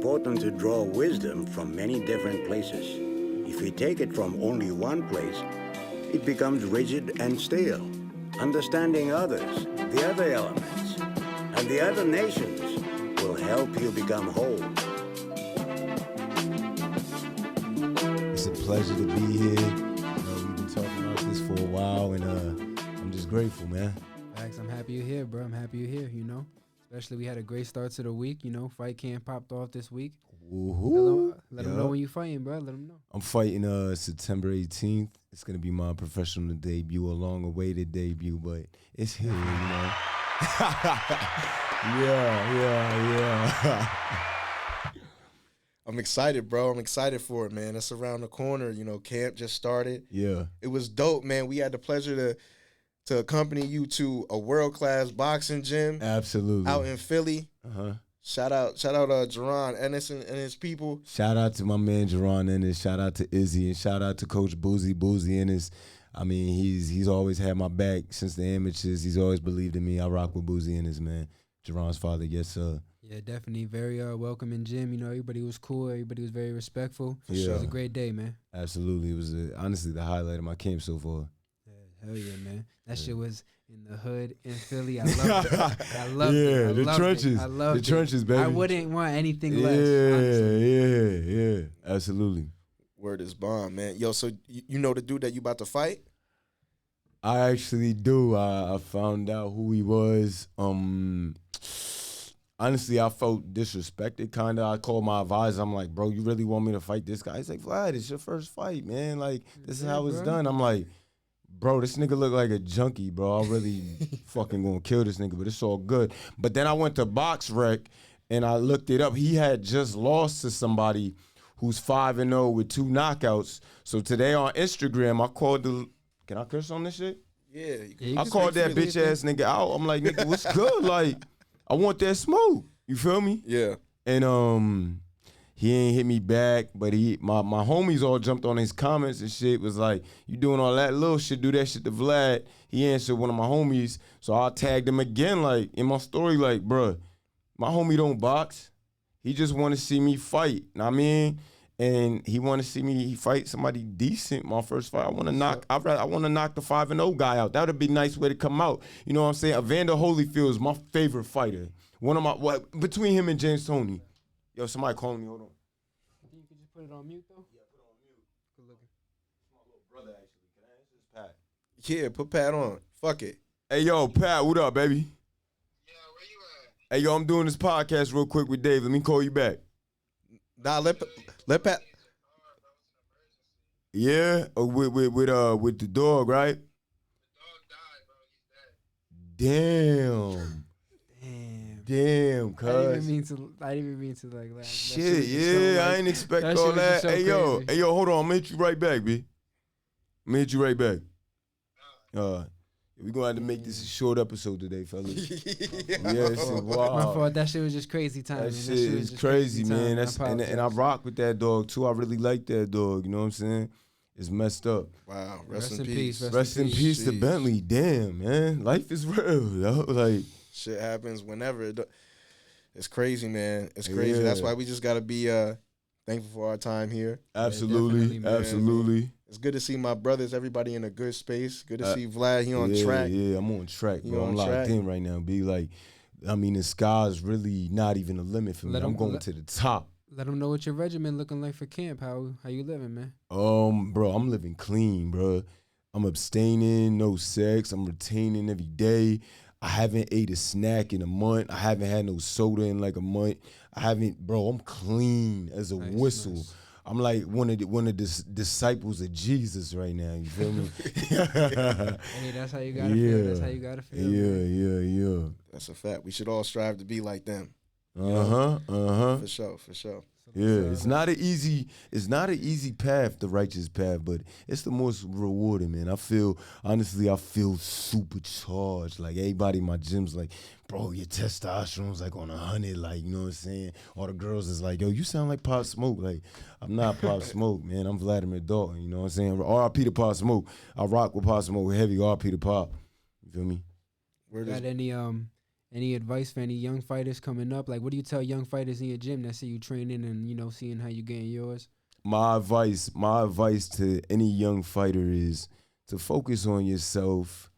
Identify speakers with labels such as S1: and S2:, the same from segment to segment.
S1: important to draw wisdom from many different places. If we take it from only one place, it becomes rigid and stale. Understanding others, the other elements, and the other nations will help you become whole.
S2: It's a pleasure to be here. We've been talking about this for a while, and I'm just grateful, man.
S3: Max, I'm happy you're here, bro. I'm happy you're here, Especially we had a great start to the week, Fight camp popped off this week.
S2: Woohoo.
S3: Let them know when you fighting, bro. Let them know.
S2: I'm fighting September 18th. It's going to be my professional debut, a long-awaited debut, but it's here, Yeah.
S4: I'm excited, bro. I'm excited for it, man. It's around the corner. Camp just started.
S2: Yeah.
S4: It was dope, man. We had the pleasure to accompany you to a world-class boxing gym.
S2: Absolutely.
S4: Out in Philly.
S2: Uh-huh.
S4: Shout out Jerron Ennis and his people.
S2: Shout out to my man Jerron Ennis. Shout out to Izzy, and shout out to Coach Boozy Ennis. I mean, he's always had my back since the amateurs. He's always believed in me. I rock with Boozy Ennis, man. Jerron's father, yes sir.
S3: Yeah, definitely very welcoming gym. Everybody was cool. Everybody was very respectful.
S2: Yeah.
S3: It was a great day, man.
S2: Absolutely, it was honestly the highlight of my camp so far.
S3: Hell yeah, man. That shit was in the hood in Philly. I loved it. I loved it.
S2: Yeah, the trenches.
S3: I loved
S2: the trenches, baby.
S3: I wouldn't want anything less. Honestly.
S2: Yeah. Absolutely.
S4: Word is bomb, man. Yo, so you know the dude that you about to fight?
S2: I actually do. I found out who he was. Honestly, I felt disrespected, kind of. I called my advisor. I'm like, bro, you really want me to fight this guy? He's like, Vlad, it's your first fight, man. Like, this is how it's done. I'm like, bro, this nigga look like a junkie, bro. I really fucking gonna kill this nigga, but it's all good. But then I went to Box Rec, and I looked it up. He had just lost to somebody who's 5-0 with 2 knockouts. So today on Instagram, I called the... Can I curse on this shit?
S4: Yeah.
S2: I called that bitch-ass nigga out. I'm like, nigga, what's good? Like, I want that smoke. You feel me?
S4: Yeah.
S2: And he ain't hit me back, but my homies all jumped on his comments and shit. Was like, you doing all that little shit, do that shit to Vlad. He answered one of my homies, so I tagged him again, like, in my story, like, bruh, my homie don't box. He just want to see me fight. Know what I mean? And he want to see me fight somebody decent. My first fight, I want to knock the 5-0 guy out. That would be a nice way to come out. You know what I'm saying? Evander Holyfield is my favorite fighter. Between him and James Toney. Yo, somebody calling me. Hold on.
S3: You think you could just put it on mute, though?
S2: Yeah, put it on mute.
S3: Good looking.
S2: It's my little brother, actually. Can I answer this, Pat?
S4: Yeah, put Pat on. Fuck it.
S2: Hey, yo, Pat, what up, baby?
S5: Yeah, where you at?
S2: Hey, yo, I'm doing this podcast real quick with Dave. Let me call you back.
S4: Nah, let Pat.
S2: Yeah, with the dog, right?
S5: The dog died, bro. He's dead.
S2: Damn, cuz.
S3: I didn't even mean to like laugh.
S2: Shit, yeah, I ain't expect all that.
S3: So
S2: Hey, yo,
S3: crazy.
S2: hold on. I'm gonna hit you right back, B. I'm gonna hit you right back. We're gonna have to make this a short episode today, fellas. Yes, wow.
S3: My fault. That shit was just crazy time.
S2: That shit is
S3: just
S2: crazy, man.
S3: And
S2: I rock with that dog too. I really like that dog. You know what I'm saying? It's messed up.
S4: Wow. Rest in peace.
S2: Rest in peace to Bentley. Damn, man. Life is real, yo. Like,
S4: shit happens whenever. It's crazy, man. It's crazy.
S2: Yeah.
S4: That's why we just gotta be thankful for our time here.
S2: absolutely,
S3: man.
S2: absolutely.
S4: It's good to see my brothers, everybody in a good space. Good to see Vlad. He on track.
S2: Yeah, I'm on track,
S4: You
S2: bro.
S4: on
S2: I'm locked
S4: track?
S2: in right now. Be like, I mean, the sky's really not even a limit for me. I'm going to the top.
S3: Let them know what your regimen looking like for camp. How you living, man?
S2: Bro, I'm living clean, bro. I'm abstaining, no sex. I'm retaining every day. I haven't ate a snack in a month. I haven't had no soda in like a month. I'm clean as a whistle.
S3: Nice.
S2: I'm like one of the disciples of Jesus right now. You feel me?
S3: Hey, that's how you gotta feel. That's how you gotta feel.
S2: Yeah.
S4: That's a fact. We should all strive to be like them.
S2: For
S4: sure.
S2: Yeah, it's not an easy path, the righteous path, but it's the most rewarding, man. I feel supercharged. Like, everybody in my gym's like, bro, your testosterone's like on 100, like, you know what I'm saying? All the girls is like, yo, you sound like Pop Smoke. Like, I'm not Pop Smoke, man. I'm Vladimir Dalton, you know what I'm saying? R.I.P. to Pop Smoke. I rock with Pop Smoke heavy, R.I.P. to Pop. You feel me?
S3: Got Any advice for any young fighters coming up? Like, what do you tell young fighters in your gym that see you training and, you know, seeing how you getting yours?
S2: My advice to any young fighter is to focus on yourself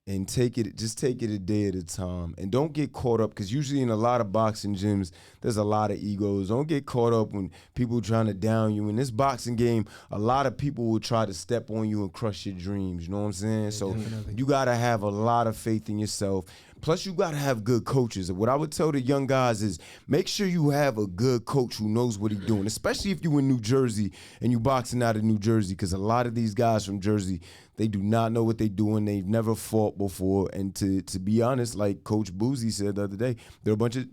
S2: and take it a day at a time. And don't get caught up, because usually in a lot of boxing gyms, there's a lot of egos. Don't get caught up when people trying to down you. In this boxing game, a lot of people will try to step on you and crush your dreams. You know what I'm saying?
S3: Yeah,
S2: So
S3: definitely.
S2: you got to have a lot of faith in yourself. Plus, you got to have good coaches. What I would tell the young guys is make sure you have a good coach who knows what he's doing, especially if you in New Jersey and you boxing out of New Jersey, because a lot of these guys from Jersey, they do not know what they're doing. They've never fought before. And to be honest, like Coach Boozy said the other day, they're a bunch of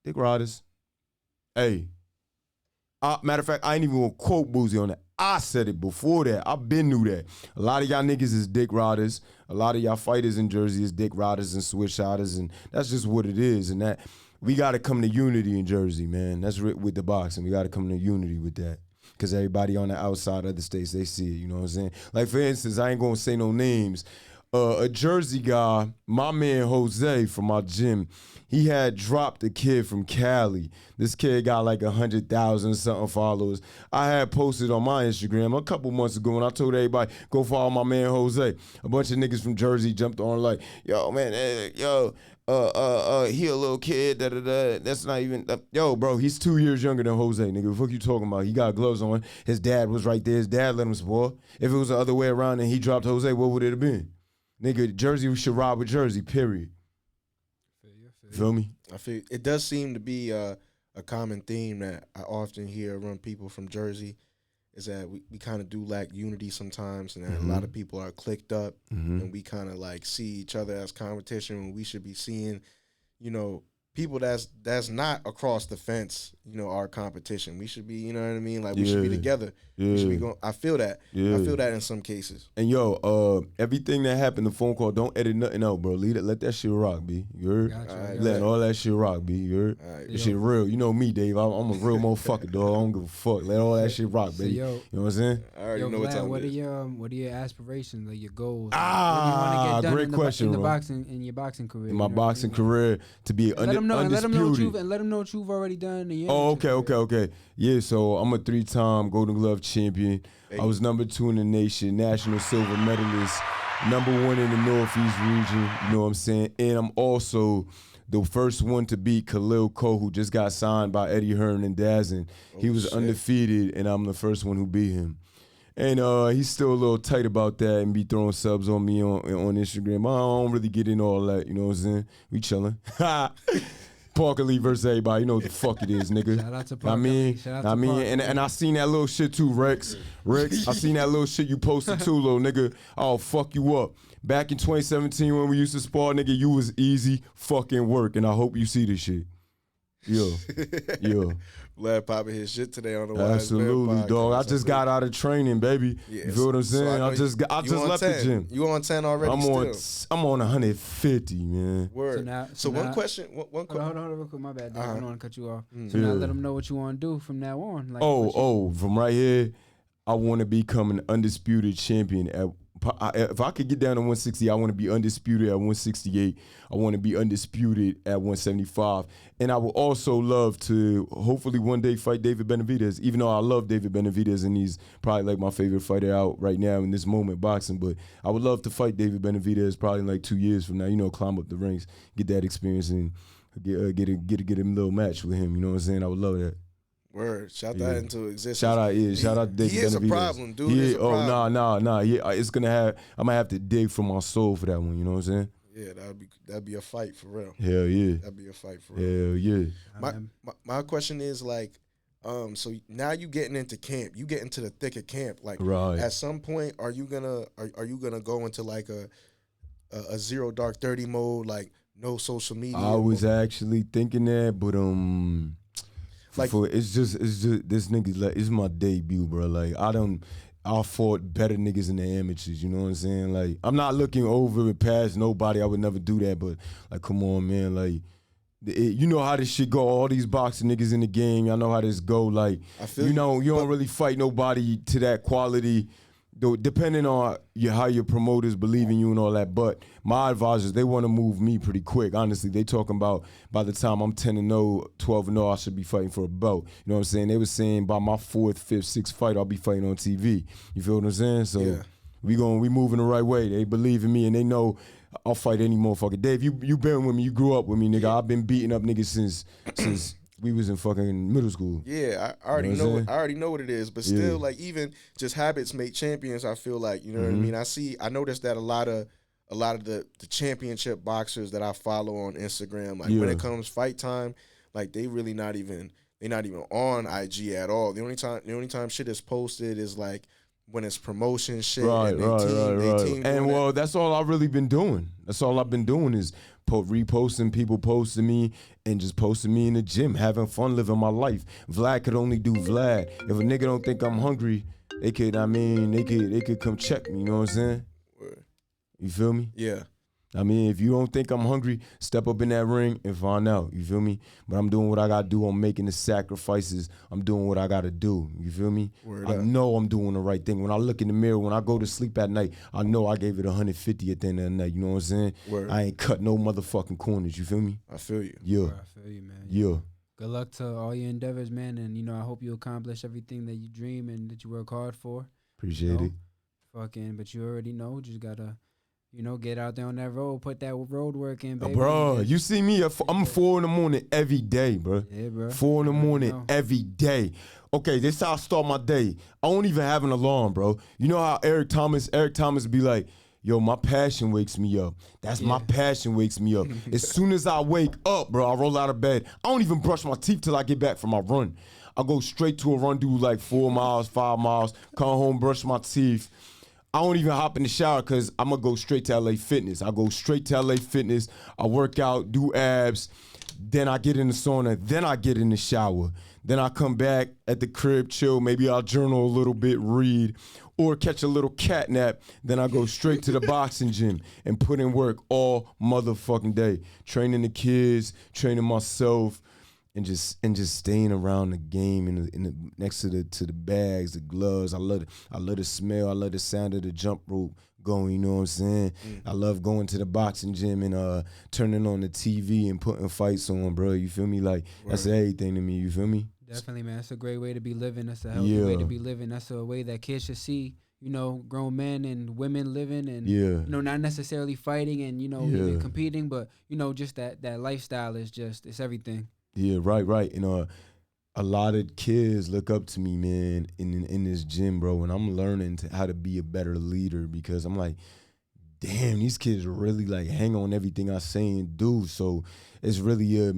S2: dick riders. Hey, matter of fact, I ain't even gonna quote Boozy on that. I said it before that. I've been knew that. A lot of y'all niggas is dick riders. A lot of y'all fighters in Jersey is dick riders and switch shotters, and that's just what it is. And that we got to come to unity in Jersey, man. That's with the boxing. We got to come to unity with that, because everybody on the outside of the states, they see it. You know what I'm saying? Like, for instance, I ain't gonna say no names. A Jersey guy, my man Jose from my gym, he had dropped a kid from Cali. This kid got like 100,000 something followers. I had posted on my Instagram a couple months ago, and I told everybody, go follow my man Jose. A bunch of niggas from Jersey jumped on like, yo, man, he a little kid, da-da-da. That's not even, yo, bro, he's 2 years younger than Jose, nigga. What the fuck you talking about? He got gloves on. His dad was right there. His dad let him spoil. If it was the other way around and he dropped Jose, what would it have been? Nigga, Jersey, we should ride with Jersey, period. Feel me?
S4: I feel it does seem to be a common theme that I often hear around people from Jersey, is that we kind of do lack unity sometimes, and that a lot of people are clicked up, and we kind of like see each other as competition when we should be seeing, you know, people that's not across the fence, you know, our competition. We should be, you know what I mean? Like, we should be together.
S2: Yeah.
S4: We should be going. I feel that.
S2: Yeah.
S4: I feel that in some cases.
S2: And yo, everything that happened, the phone call, don't edit nothing out, bro. Let that shit rock, B. You heard?
S3: Gotcha.
S2: Let all that shit rock, B. You heard?
S4: All right.
S2: That shit real. You know me, Dave. I'm a real motherfucker, dog. I don't give a fuck. Let all that shit rock,
S3: So,
S2: baby.
S3: yo,
S2: You know what I'm saying?
S4: I already
S3: yo,
S4: know what
S3: Vlad,
S4: time
S3: what
S4: it is.
S3: what are your aspirations, like your goals?
S2: Ah,
S3: what do you want to get done
S2: great
S3: in the,
S2: question,
S3: in the
S2: bro.
S3: boxing in your boxing career?
S2: In my
S3: you know what I
S2: boxing
S3: mean?
S2: career, to be
S3: Let them know, and let them know what
S2: undisputed.
S3: you've already done. In your
S2: Oh,
S3: amateur career.
S2: okay. Yeah, so I'm a 3-time Golden Glove champion.
S4: Hey.
S2: I was number 2 in the nation, national silver medalist, number 1 in the Northeast region, you know what I'm saying? And I'm also the first one to beat Khalil Cole, who just got signed by Eddie Hearn and Dazin. He was
S4: shit.
S2: undefeated, and I'm the first one who beat him. And he's still a little tight about that and be throwing subs on me on Instagram. I don't really get in all that, you know what I'm saying? We chilling. Parker Lee versus everybody, you know what the fuck it is, nigga.
S3: Shout out to
S2: I
S3: Parker
S2: mean,
S3: Lee. Shout out
S2: I
S3: to
S2: mean,
S3: Parker
S2: and
S3: Lee.
S2: I seen that little shit too, Rex. I seen that little shit you posted too, little nigga. I'll fuck you up. Back in 2017 when we used to spar, nigga, you was easy fucking work, and I hope you see this shit. Yo.
S4: Vlad popping his shit today on the Wisemen
S2: Absolutely,
S4: podcast.
S2: dog. I just got out of training, baby.
S4: Yeah,
S2: You feel what I'm
S4: so
S2: saying?
S4: know
S2: I just
S4: you on
S2: left
S4: 10.
S2: the gym.
S4: You on 10 already?
S2: I'm on 150, man.
S4: Word. So
S3: now-
S4: one question. One
S3: Hold
S4: question.
S3: on, real quick. My bad. Dave. I don't want to cut you off. So
S2: Yeah.
S3: now let them know what you want to do from now on. Like, what you-
S2: From right here, I want to become an undisputed champion. If I could get down to 160, I want to be undisputed at 168. I want to be undisputed at 175. And I would also love to hopefully one day fight David Benavidez, even though I love David Benavidez and he's probably like my favorite fighter out right now in this moment boxing. But I would love to fight David Benavidez probably in like 2 years from now, you know, climb up the ranks, get that experience and get a little match with him. You know what I'm saying? I would love that.
S4: Word. Shout that into existence.
S2: Shout out to David
S4: He is a
S2: Benavidez.
S4: problem, dude.
S2: He
S4: He is
S2: is-
S4: a problem.
S2: Nah. It's gonna have. I'm gonna have to dig for my soul for that one. You know what I'm saying?
S4: Yeah, that'd be a fight for real.
S2: Hell yeah.
S4: That'd be a fight for real.
S2: Hell yeah.
S4: My question is like, so now you getting into camp, you get into the thick of camp. Like,
S2: Right.
S4: at some point, are you gonna go into like a 0 dark 30 mode, like no social media?
S2: I was actually thinking that, but
S4: Like-
S2: it's just this nigga like it's my debut, bro. Like I fought better niggas in the amateurs. You know what I'm saying? Like I'm not looking over and past nobody. I would never do that. But like, come on, man. Like. You know how this shit go. All these boxing niggas in the game, y'all know how this go. Like,
S4: I feel
S2: you know, you don't
S4: but-
S2: really fight nobody to that quality. though, depending on how your promoters believe in you and all that. But my advisors, they want to move me pretty quick. Honestly, they talking about by the time I'm 10-0, 12-0, I should be fighting for a belt. You know what I'm saying? They were saying by my 4th, 5th, 6th fight, I'll be fighting on TV. You feel what I'm saying? So
S4: Yeah.
S2: we moving the right way. They believe in me and they know I'll fight any motherfucker. Dave, you been with me. You grew up with me, nigga. I've been beating up niggas since we was in fucking middle school.
S4: Yeah, I already
S2: You know what I'm
S4: know. I already know what it is, but still, like even just habits make champions. I feel like, you know what I mean. I noticed that a lot of the championship boxers that I follow on Instagram, like when it comes fight time, like they really not even on IG at all. The only time shit is posted is like when it's promotion shit.
S2: Right.
S4: Team
S2: And well, that's all I've really been doing. That's all I've been doing is reposting people posting me and just posting me in the gym, having fun, living my life. Vlad could only do Vlad. If a nigga don't think I'm hungry, they could come check me, you know what I'm saying? You feel me?
S4: Yeah.
S2: I mean, if you don't think I'm hungry, step up in that ring and find out. You feel me? But I'm doing what I gotta do. I'm making the sacrifices. I'm doing what I gotta do. You feel me? I know I'm doing the right thing. When I look in the mirror, when I go to sleep at night, I know I gave it 150 at the end of the night. You know what I'm saying? I ain't cut no motherfucking corners. You feel me?
S4: I feel you.
S2: Yeah.
S3: I feel you, man.
S2: Yeah.
S3: Good luck to all your endeavors, man. And, you know, I hope you accomplish everything that you dream and that you work hard for.
S2: Appreciate it.
S3: But you already know, just gotta, you know, get out there on that road, put that road work in, baby.
S2: Bro, you see me, I'm 4 in the morning every day, bro.
S3: Yeah, bro.
S2: 4 in the morning every day. Okay, this how I start my day. I don't even have an alarm, bro. You know how Eric Thomas be like, yo, my passion wakes me up. That's my passion wakes me up. As soon as I wake up, bro, I roll out of bed. I don't even brush my teeth till I get back from my run. I go straight to a run, do like 4 miles, 5 miles, come home, brush my teeth. I don't even hop in the shower because I'm going to go straight to LA Fitness. I go straight to LA Fitness. I work out, do abs. Then I get in the sauna. Then I get in the shower. Then I come back at the crib, chill. Maybe I'll journal a little bit, read, or catch a little cat nap. Then I go straight to the boxing gym and put in work all motherfucking day. Training the kids, training myself. And just staying around the game in next to the bags, the gloves. I love the smell. I love the sound of the jump rope going. You know what I'm saying? I love going to the boxing gym and turning on the TV and putting fights on, bro. You feel me? Like that's everything to me. You feel me?
S3: Definitely, man. That's a great way to be living. That's a healthy way to be living. That's a way that kids should see. You know, grown men and women living and, you know, not necessarily fighting and, you know, even competing, but, you know, just that lifestyle is just, it's everything.
S2: Yeah, right. And a lot of kids look up to me, man, in this gym, bro, and I'm learning how to be a better leader because I'm like, damn, these kids really like hang on everything I say and do. So it's really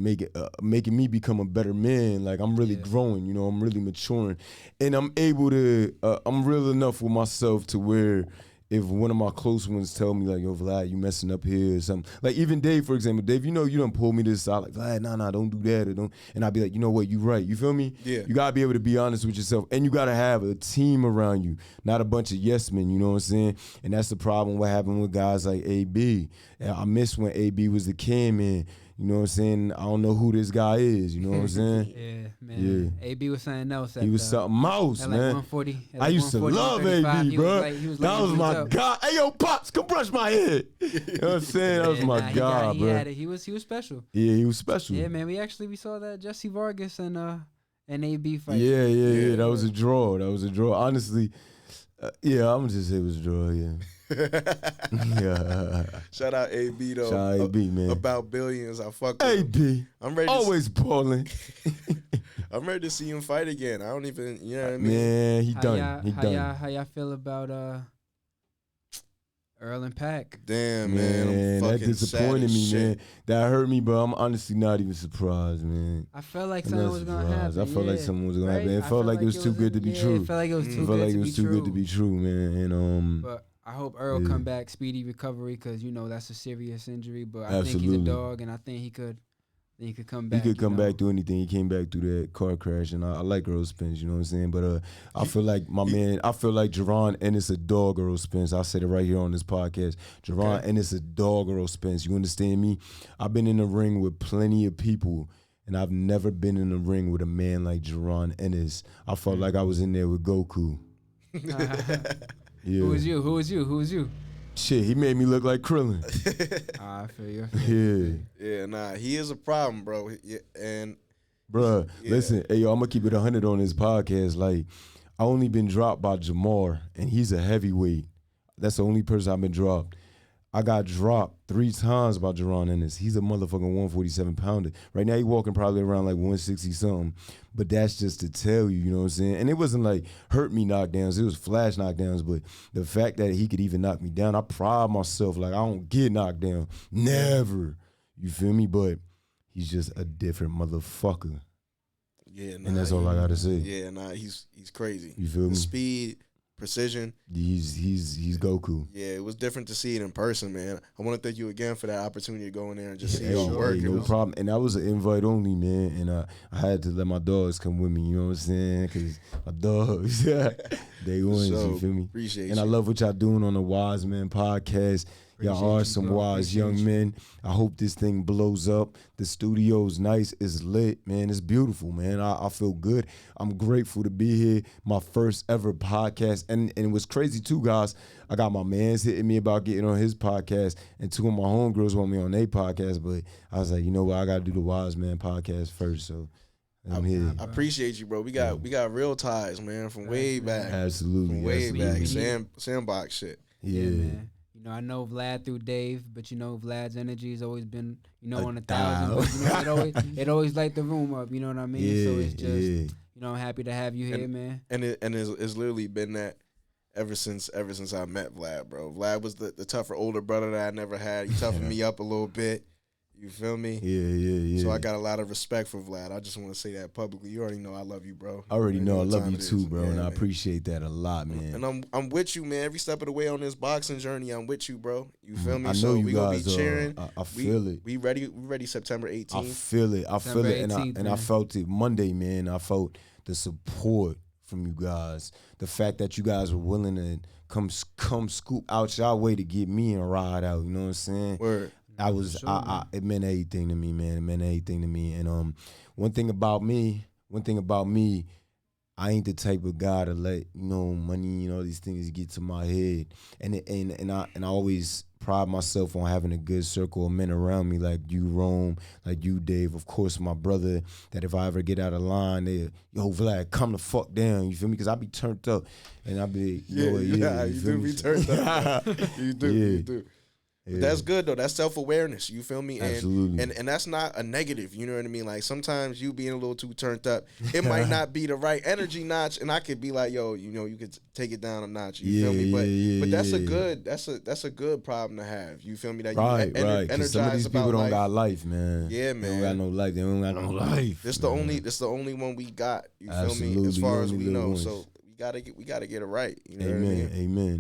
S2: making me become a better man. Like I'm really growing, you know, I'm really maturing, and I'm able to. I'm real enough with myself to where if one of my close ones tell me like, yo, Vlad, you messing up here or something. Like even Dave, for example, Dave, you know, you done pull me to the side like, Vlad, nah, don't do that or don't. And I'd be like, you know what, you right. You feel me?
S4: Yeah.
S2: You gotta be able to be honest with yourself, and you gotta have a team around you, not a bunch of yes men. You know what I'm saying? And that's the problem. What happened with guys like AB? And I miss when AB was the cam man. You know what I'm saying? I don't know who this guy is. You know what I'm saying?
S3: Yeah, man. Yeah. AB was something else.
S2: He was something else,
S3: at
S2: man.
S3: Like 140.
S2: I used to love AB, bro. That was my God. Hey, yo, Pops, come brush my head. You know what I'm saying? That was my God, bro.
S3: He was special.
S2: Yeah, he was special.
S3: Yeah, man. We saw that Jesse Vargas and AB fight.
S2: Yeah. That was a draw. Honestly, yeah, I'm just say it was a draw. Yeah. Yeah.
S4: Shout out AB though.
S2: Shout out AB, man.
S4: About billions. I fuck with
S2: AB.
S4: I'm ready.
S2: Always balling.
S4: I'm ready to see him fight again. I don't even. You know what I mean?
S2: Man, he done.
S3: How y'all feel about Earl and Pac?
S4: Damn, man.
S2: That disappointed me, man. That hurt me, but I'm honestly not even surprised, man.
S3: I felt like something was gonna happen.
S2: I felt like something was gonna happen. It felt like it was too good to be true.
S3: It felt like it was too good to be true,
S2: man. And
S3: But I hope Earl come back, speedy recovery, because you know that's a serious injury. But I think he's a dog, and I think he could come back.
S2: He could come back through anything. He came back through that car crash, and I like Earl Spence. You know what I'm saying? But I feel like I feel like Jerron Ennis a dog, Earl Spence. I said it right here on this podcast. Jerron Ennis a dog, Earl Spence. You understand me? I've been in the ring with plenty of people, and I've never been in the ring with a man like Jerron Ennis. I felt like I was in there with Goku. Yeah.
S3: Who was you?
S2: Shit, he made me look like Krillin.
S3: I feel you.
S4: Yeah, nah, he is a problem, bro. Yeah, and
S2: Bruh, listen, hey, yo, I'm gonna keep it 100 on this podcast. Like, I only been dropped by Jamar, and he's a heavyweight. That's the only person I've been dropped. I got dropped 3 times by Jerron Ennis. He's a motherfucking 147 pounder. Right now, he walking probably around like 160 something. But that's just to tell you, you know what I'm saying? And it wasn't like hurt me knockdowns. It was flash knockdowns. But the fact that he could even knock me down, I pride myself. Like, I don't get knocked down. Never. You feel me? But he's just a different motherfucker.
S4: Yeah, nah,
S2: and that's all I gotta say.
S4: Yeah, nah, he's crazy.
S2: You feel me?
S4: Speed, precision.
S2: He's Goku.
S4: Yeah, it was different to see it in person, man. I want to thank you again for that opportunity to go in there and just see y'all work.
S2: No problem. And that was an invite only, man. And I had to let my dogs come with me. You know what I'm saying? Because my dogs, they wins. You feel me?
S4: Appreciate
S2: and
S4: you.
S2: I love what y'all doing on the Wisemen podcast. Y'all are some wise young men. I hope this thing blows up. The studio's nice. It's lit, man. It's beautiful, man. I feel good. I'm grateful to be here. My first ever podcast. And it was crazy too, guys. I got my mans hitting me about getting on his podcast, and 2 of my homegirls want me on their podcast. But I was like, you know what? I got to do the Wiseman podcast first. So I'm here.
S4: I appreciate you, bro. We got real ties, man, from way back.
S2: Absolutely.
S4: From way back. Sandbox shit.
S3: Yeah, man. You know, I know Vlad through Dave, but you know, Vlad's energy has always been, you know, on 1,000. But, you know, it always light the room up. You know what I mean?
S2: Yeah,
S3: so it's just, you know, I'm happy to have you here, man.
S4: And it's literally been that ever since I met Vlad, bro. Vlad was the tougher older brother that I never had. He toughened me up a little bit. You feel me?
S2: Yeah.
S4: So I got a lot of respect for Vlad. I just want to say that publicly. You already know I love you, bro.
S2: I already know I love you too, bro,
S4: yeah,
S2: and I
S4: man.
S2: appreciate that a lot, man.
S4: And I'm with you, man. Every step of the way on this boxing journey, I'm with you, bro. You feel me?
S2: I know
S4: so
S2: you
S4: we
S2: guys
S4: gonna be cheering.
S2: I feel it.
S4: We ready September 18th.
S2: I feel it. I feel it,
S3: 18th,
S2: and I felt it Monday, man. I felt the support from you guys. The fact that you guys were willing to come scoop out y'all way to get me and ride out. You know what I'm saying?
S4: Word.
S2: It meant everything to me, man. It meant everything to me. And one thing about me, I ain't the type of guy to let, you know, money and all these things get to my head. And I always pride myself on having a good circle of men around me, like you, Rome, like you, Dave. Of course, my brother, that if I ever get out of line, they, yo, Vlad, come the fuck down. You feel me? Because I be turned up. And I be, you
S4: do be turned up. You do.
S2: Yeah.
S4: That's good though. That's self-awareness. You feel me?
S2: Absolutely.
S4: And that's not a negative. You know what I mean? Like sometimes you being a little too turned up, it might not be the right energy notch, and I could be like, yo, you know, you could take it down a notch. You feel me? But that's a good that's a good problem to have. You feel me? That
S2: right.
S4: you
S2: Right. Because some of these people don't
S4: life.
S2: got life, man.
S4: Yeah,
S2: They
S4: man.
S2: don't got no life. They don't got no life.
S4: This the only one we got. You feel me?
S2: Absolutely.
S4: As far as we know.
S2: Ones.
S4: So we gotta get it right. You know what I mean?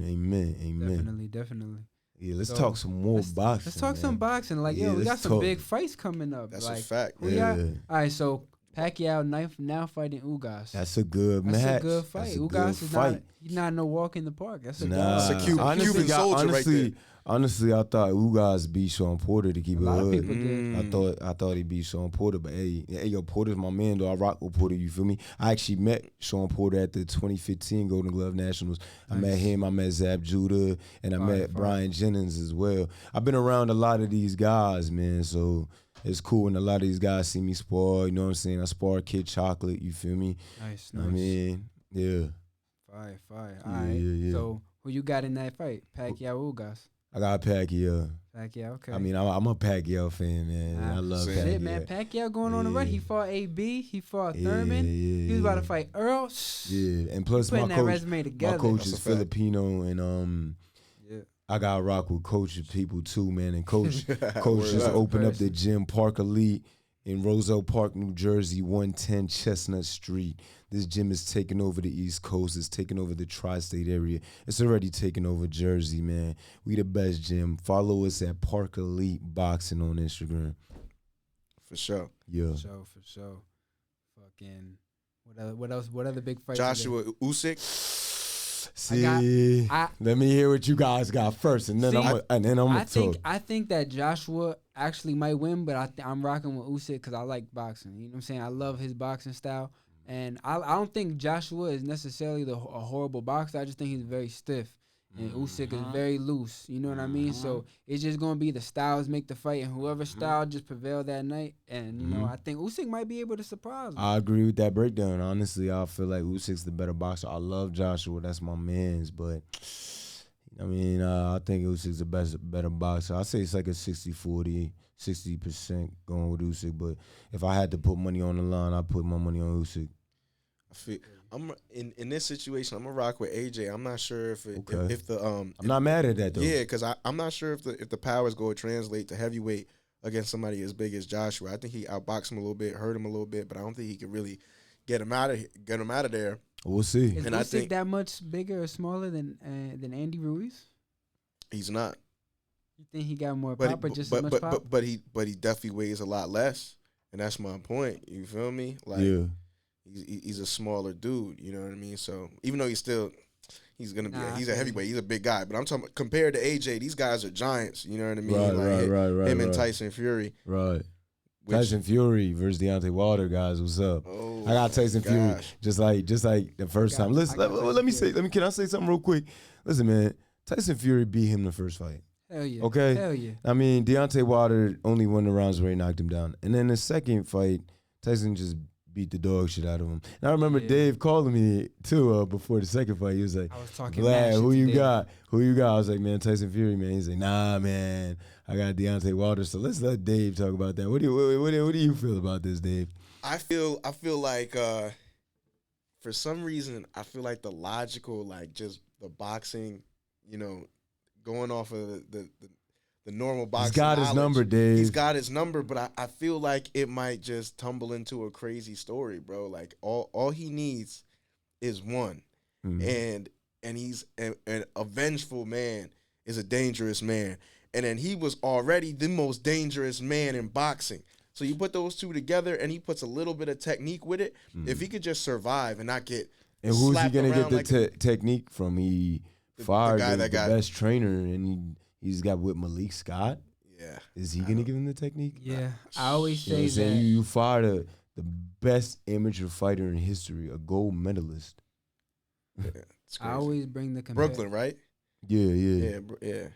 S2: Amen.
S3: Definitely.
S2: Yeah, let's talk some more boxing.
S3: Let's talk some boxing. Like,
S2: Yeah,
S3: yo, we got
S2: let's
S3: some
S2: talk.
S3: big fights coming up.
S4: That's
S3: like,
S4: a fact.
S3: All right, so Pacquiao now fighting Ugas.
S2: That's a good match.
S3: That's a good fight.
S2: That's a
S3: Ugas
S2: good
S3: is
S2: fight.
S3: he's not no walk in the park. That's a
S2: Nah,
S4: It's a Cuban
S2: honestly,
S4: soldier right there.
S2: Honestly, I thought Ugas beat Sean Porter to keep
S3: A
S2: it
S3: lot of
S2: hood.
S3: people did.
S2: I thought he beat Sean Porter, but hey, yo, Porter's my man though. I rock with Porter. You feel me? I actually met Sean Porter at the 2015 Golden Glove Nationals. I met him. I met Zab Judah, and I met Brian Jennings as well. I've been around a lot of these guys, man. So it's cool when a lot of these guys see me spar. You know what I'm saying? I spar Kid Chocolate. You feel me?
S3: Nice.
S2: I mean, yeah.
S3: Fire. All
S2: Yeah,
S3: right.
S2: yeah.
S3: So who you got in that fight? Pacquiao, Ugas.
S2: I got Pacquiao.
S3: Pacquiao, okay.
S2: I mean, I'm a Pacquiao fan, man. I love Pacquiao.
S3: Shit, man. Pacquiao going on the run. He fought AB. He fought Thurman. He was about to fight Earl.
S2: Yeah, and plus
S3: putting
S2: my
S3: that
S2: coach,
S3: resume together.
S2: my coach
S4: That's
S2: is
S4: a fact.
S2: Filipino, and
S3: Yeah.
S2: I got rock with coach people too, man. And coach
S4: Word
S2: just
S4: up.
S2: opened up the gym, Park Elite, in Roselle Park, New Jersey, 110 Chestnut Street. This gym is taking over the East Coast. It's taking over the tri-state area. It's already taking over Jersey, man. We the best gym. Follow us at Park Elite Boxing on Instagram.
S4: For sure.
S2: Yeah.
S3: For sure. Fucking what else? What other big fights?
S4: Joshua Usyk.
S2: See, let me hear what you guys got first, and then I'm gonna talk.
S3: I think that Joshua actually might win, but I'm rocking with Usyk because I like boxing. You know what I'm saying? I love his boxing style, and I don't think Joshua is necessarily a horrible boxer. I just think he's very stiff, And Usyk is very loose. You know what I mean? So it's just gonna be the styles make the fight, and whoever style just prevail that night. And you know, I think Usyk might be able to surprise him.
S2: I agree with that breakdown. Honestly, I feel like Usyk's the better boxer. I love Joshua. That's my man's. But, I mean, I think Usyk's the better boxer. I say it's like a 60-40, 60% going with Usyk. But if I had to put money on the line, I'd put my money on Usyk.
S4: I'm in this situation. I'm gonna rock with AJ. I'm not sure if the
S2: I'm not mad at that though.
S4: Yeah, because I'm not sure if the powers go translate to heavyweight against somebody as big as Joshua. I think he outboxed him a little bit, hurt him a little bit, but I don't think he could really get him out of there.
S2: We'll see.
S3: Is Usyk that much bigger or smaller than Andy Ruiz?
S4: He's not.
S3: You think he got more pop or just as much pop?
S4: But he definitely weighs a lot less, and that's my point. You feel me? Like,
S2: yeah.
S4: He's a smaller dude, you know what I mean? So even though he's gonna be he's a heavyweight, he's a big guy. But I'm talking about, compared to AJ, these guys are giants, you know what I mean?
S2: Right.
S4: Him and Tyson Fury.
S2: Right. Tyson Fury versus Deontay Wilder, guys. What's up?
S4: Oh,
S2: I got Tyson Fury just like the first time. Listen, can I say something real quick? Listen, man, Tyson Fury beat him the first fight.
S3: Hell yeah.
S2: Okay?
S3: Hell yeah.
S2: I mean, Deontay Wilder only won the rounds where he knocked him down. And then the second fight, Tyson just beat the dog shit out of him. And I remember Dave calling me too before the second fight. He was like,
S3: I was talking
S2: Vlad, who you got? Who you got? I was like, man, Tyson Fury, man. He's like, nah, man, I got Deontay Wilder. So let's let Dave talk about that. What do you feel about this, Dave?
S4: I feel like for some reason I feel like the logical, like just the boxing, you know, going off of the normal boxing.
S2: He's got his number, Dave.
S4: He's got his number, but I feel like it might just tumble into a crazy story, bro. Like all he needs is one, and he's a vengeful man is a dangerous man, and then he was already the most dangerous man in boxing. So you put those two together, and he puts a little bit of technique with it. If he could just survive and not get
S2: and who's he gonna get the
S4: like
S2: technique from? He fired the
S4: guy
S2: best trainer, and he's got with Malik Scott.
S4: Yeah,
S2: is he gonna give him the technique?
S3: Yeah, I always say
S2: that you fired the best amateur fighter in history, a gold medalist.
S4: Yeah,
S3: I always bring the
S4: Brooklyn, right?
S2: Yeah.